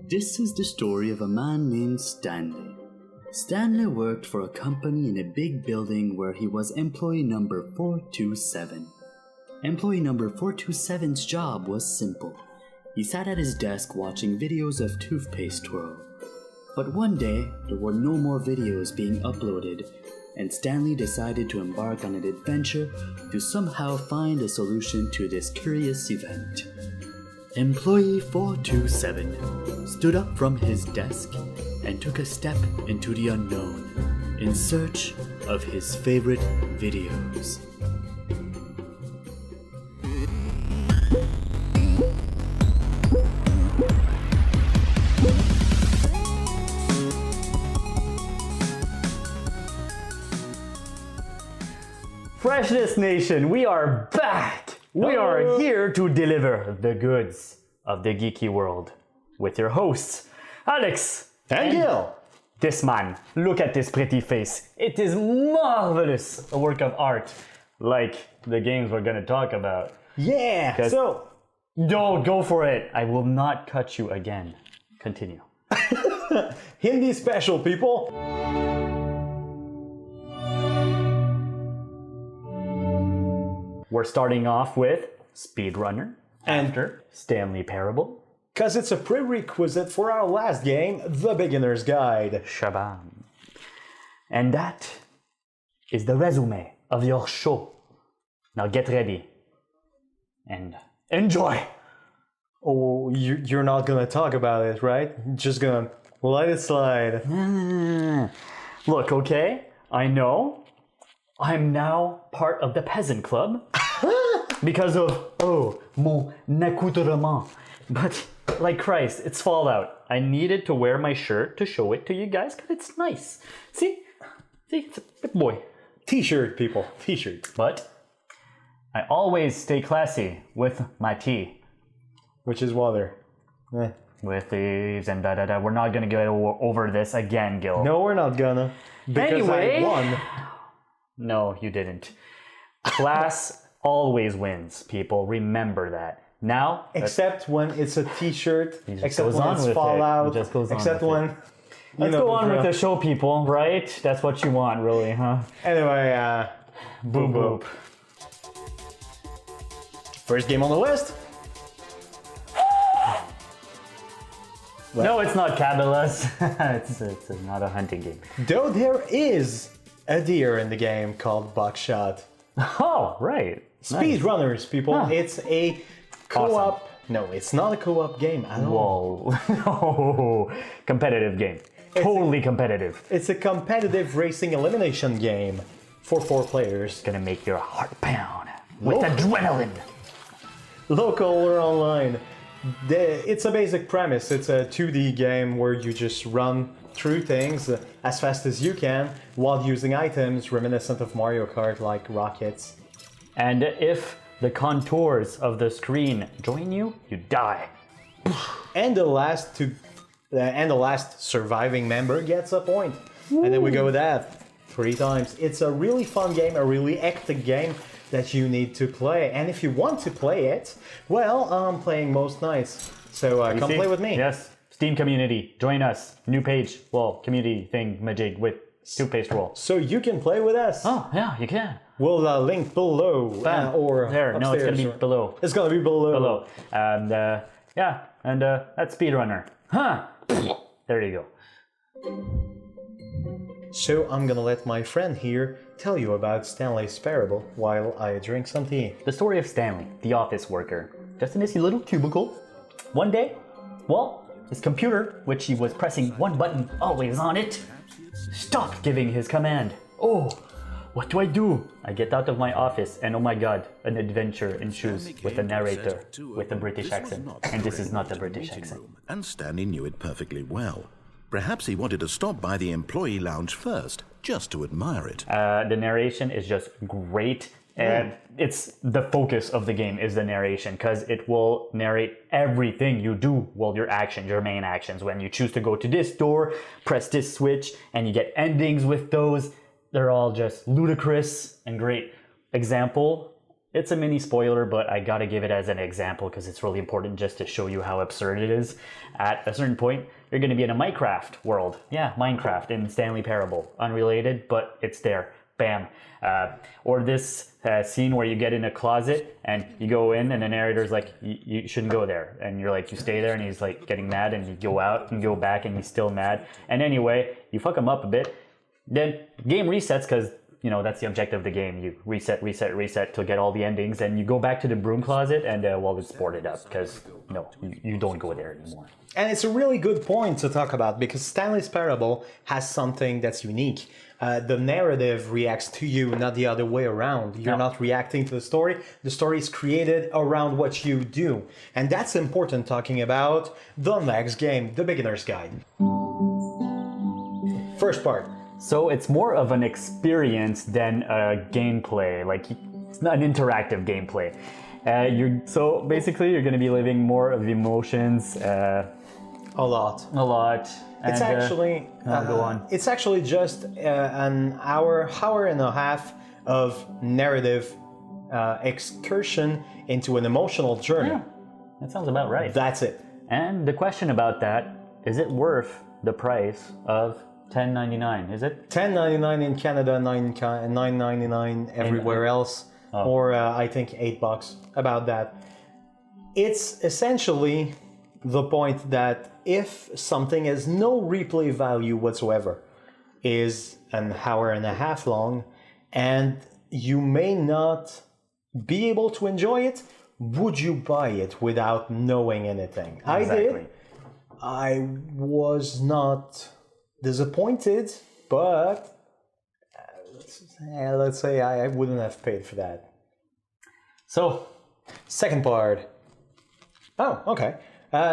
This is the story of a man named Stanley. Stanley worked for a company in a big building where he was employee number 427. Employee number 427's job was simple. He sat at his desk watching videos of Toothpaste twirl. But one day, there were no more videos being uploaded, and Stanley decided to embark on an adventure to somehow find a solution to this curious event. Employee 427 stood up from his desk and took a step into the unknown in search of his favorite videos. Freshness Nation, we are back! We are here to deliver the goods of the geeky world with your hosts, Alex and Gil. This man, look at this pretty face. It is marvelous, a work of art, like the games we're going to talk about. Yeah, so... Don't go for it. I will not cut you again. Continue. Hindi special, people. We're starting off with Speedrunner And after Stanley Parable. Because it's a prerequisite for our last game, The Beginner's Guide. Shabam. And that is the resume of your show. Now get ready and enjoy. Oh, you're not gonna talk about it, right? Just gonna let it slide. Look, okay, I know I'm now part of the peasant club because of, mon accoutrement. But like Christ, it's Fallout. I needed to wear my shirt to show it to you guys because it's nice. See, it's a big boy. T-shirt, people, T-shirt. But I always stay classy with my tea. Which is water. With thieves and da-da-da. We're not gonna get over this again, Gil. No, we're not gonna. Because Anyway. I won. No, you didn't. Class always wins, people. Remember that. Now, Except when it's a T-shirt. Except goes when on it's with it. Fallout. He just goes on except with when. let's go on with the show, people, right? That's what you want, really, huh? Anyway, Boop boop. First game on the list. No, it's not Cabalas. it's not a hunting game. Though there is a deer in the game called Buckshot. Oh, right. Speedrunners, people. Huh. It's a co-op. Awesome. No, it's not a co-op game at all. Whoa. No. Competitive game. Totally competitive. It's a competitive racing elimination game for 4 players. Gonna make your heart pound with Local. adrenaline. Local or online. It's a basic premise. It's a 2D game where you just run through things as fast as you can while using items reminiscent of Mario Kart, like rockets. And if the contours of the screen join you, you die. And the last surviving member gets a point. Woo. And then we go with that 3 times. It's a really fun game, a really hectic game that you need to play. And if you want to play it, well, I'm playing most nights. So come play with me. Yes. Steam community. Join us. New page. Well, community thing majig with Toothpaste roll. So you can play with us. Oh, yeah, you can. We'll link below or there. upstairs. No, it's going to be below. It's going to be below. Below. And yeah, and that's Speedrunner. Huh. There you go. So I'm gonna let my friend here tell you about Stanley's Parable while I drink some tea. The story of Stanley, the office worker, just in his little cubicle. One day, well, his computer, which he was pressing one button always on it, stopped giving his command. Oh, what do I do? I get out of my office and oh my god, an adventure ensues with a narrator with a British accent. And this is not a British accent. And Stanley knew it perfectly well. Perhaps he wanted to stop by the employee lounge first, just to admire it. The narration is just great. And it's the focus of the game is the narration, because it will narrate everything you do. Well, your actions, your main actions. When you choose to go to this door, press this switch, and you get endings with those. They're all just ludicrous and great. Example It's a mini spoiler, but I gotta give it as an example because it's really important just to show you how absurd it is. At a certain point, you're gonna be in a Minecraft world. Yeah, Minecraft in Stanley Parable. Unrelated, but it's there. Bam. Or this scene where you get in a closet and you go in and the narrator's like, you shouldn't go there. And you're like, you stay there, and he's like getting mad, and you go out and go back and he's still mad. And anyway, you fuck him up a bit. Then game resets because, you know, that's the objective of the game. You reset to get all the endings, and you go back to the broom closet and, well, it's boarded up because, no, you don't go there anymore. And it's a really good point to talk about because Stanley's Parable has something that's unique. The narrative reacts to you, not the other way around. You're not reacting to the story. The story is created around what you do. And that's important talking about the next game, the Beginner's Guide. First part. So it's more of an experience than a gameplay. Like, it's not an interactive gameplay. So basically, you're going to be living more of the emotions. A lot. It's actually go on. It's actually just an hour and a half of narrative excursion into an emotional journey. Yeah, that sounds about right. That's it. And the question about that, is it worth the price of $10.99? Is it? $10.99 in Canada, $9.99 everywhere else, or I think $8. About that. It's essentially the point that if something has no replay value whatsoever, is an hour and a half long, and you may not be able to enjoy it, would you buy it without knowing anything? Exactly. I did. I was not disappointed, but let's say I wouldn't have paid for that. So, second part. Oh, okay.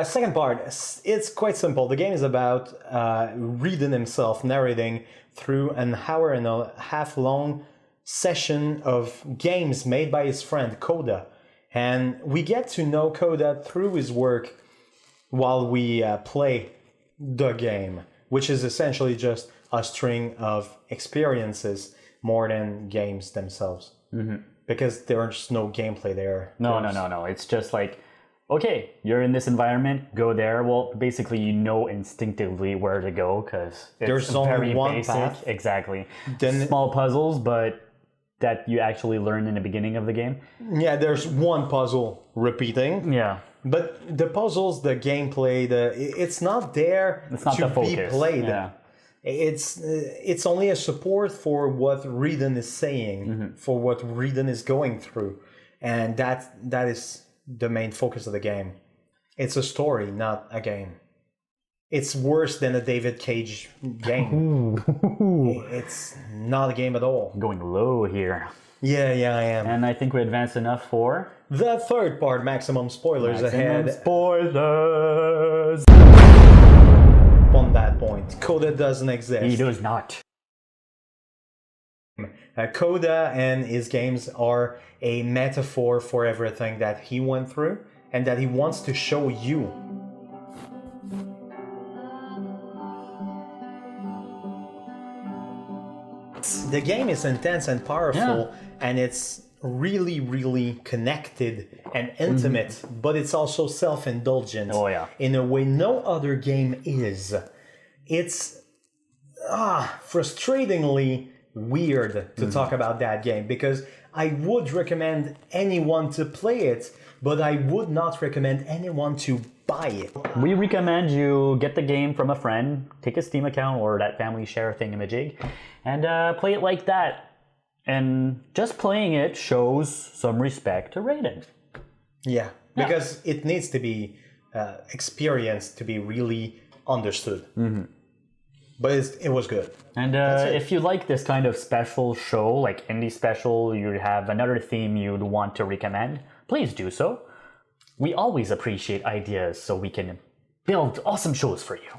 Second part, it's quite simple. The game is about Reedon himself narrating through an hour and a half long session of games made by his friend Coda. And we get to know Coda through his work while we play the game, which is essentially just a string of experiences more than games themselves. Mm-hmm. Because there's no gameplay there. No. It's just like, okay, you're in this environment, go there. Well, basically, you know instinctively where to go because there's only very one basic. path. Exactly. Then small puzzles, but that you actually learn in the beginning of the game. Yeah, there's one puzzle repeating. Yeah. But the puzzles, the gameplay, it's not there to be played. Yeah. It's only a support for what Reedon is saying, for what Reedon is going through, and that is the main focus of the game. It's a story, not a game. It's worse than a David Cage game. It's not a game at all. Going low here. Yeah, I am. And I think we advanced enough for the third part, maximum spoilers ahead. Spoilers! On that point, Coda doesn't exist. He does not. Coda and his games are a metaphor for everything that he went through and that he wants to show you. The game is intense and powerful, and it's really, really connected and intimate, but it's also self-indulgent in a way no other game is. It's frustratingly weird to talk about that game because I would recommend anyone to play it, but I would not recommend anyone to buy it. We recommend you get the game from a friend, take a Steam account or that family share thingamajig, and play it like that. And just playing it shows some respect to Raiden. Yeah, because it needs to be experienced to be really understood. But it was good. And if you like this kind of special show, like indie special, you have another theme you'd want to recommend, please do so. We always appreciate ideas so we can build awesome shows for you.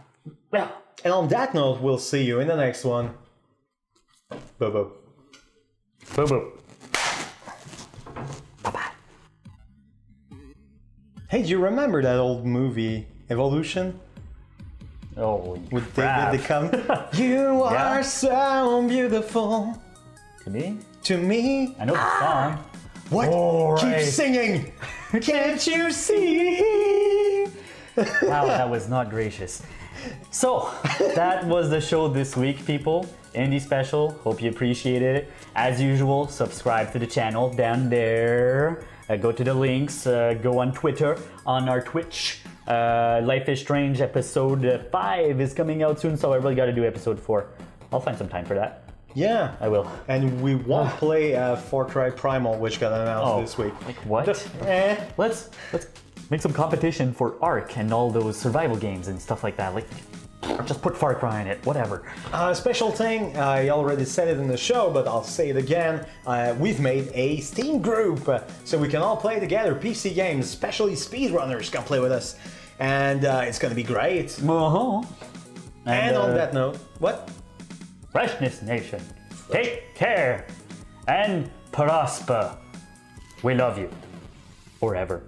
Well, and on that note, we'll see you in the next one. Boo-boo. Boo-boo. Bye-bye. Hey, do you remember that old movie, Evolution? Oh, with David Duchovny. You are so beautiful. To me? To me. I know the song. What? All Keep right. singing! Can't you see? Wow, that was not gracious. So, that was the show this week, people. Indie special. Hope you appreciated it. As usual, subscribe to the channel down there. Go to the links. Go on Twitter, on our Twitch. Life is Strange episode 5 is coming out soon, so I really got to do episode 4. I'll find some time for that. Yeah. I will. And we won't play Far Cry Primal, which got announced this week. Like what? Let's make some competition for Ark and all those survival games and stuff like that. Like, or just put Far Cry in it, whatever. Special thing, I already said it in the show, but I'll say it again. We've made a Steam group, so we can all play together. PC games, especially Speedrunners, can play with us. And it's gonna be great. Uh-huh. And on that note, what? Freshness Nation, take care and prosper. We love you forever.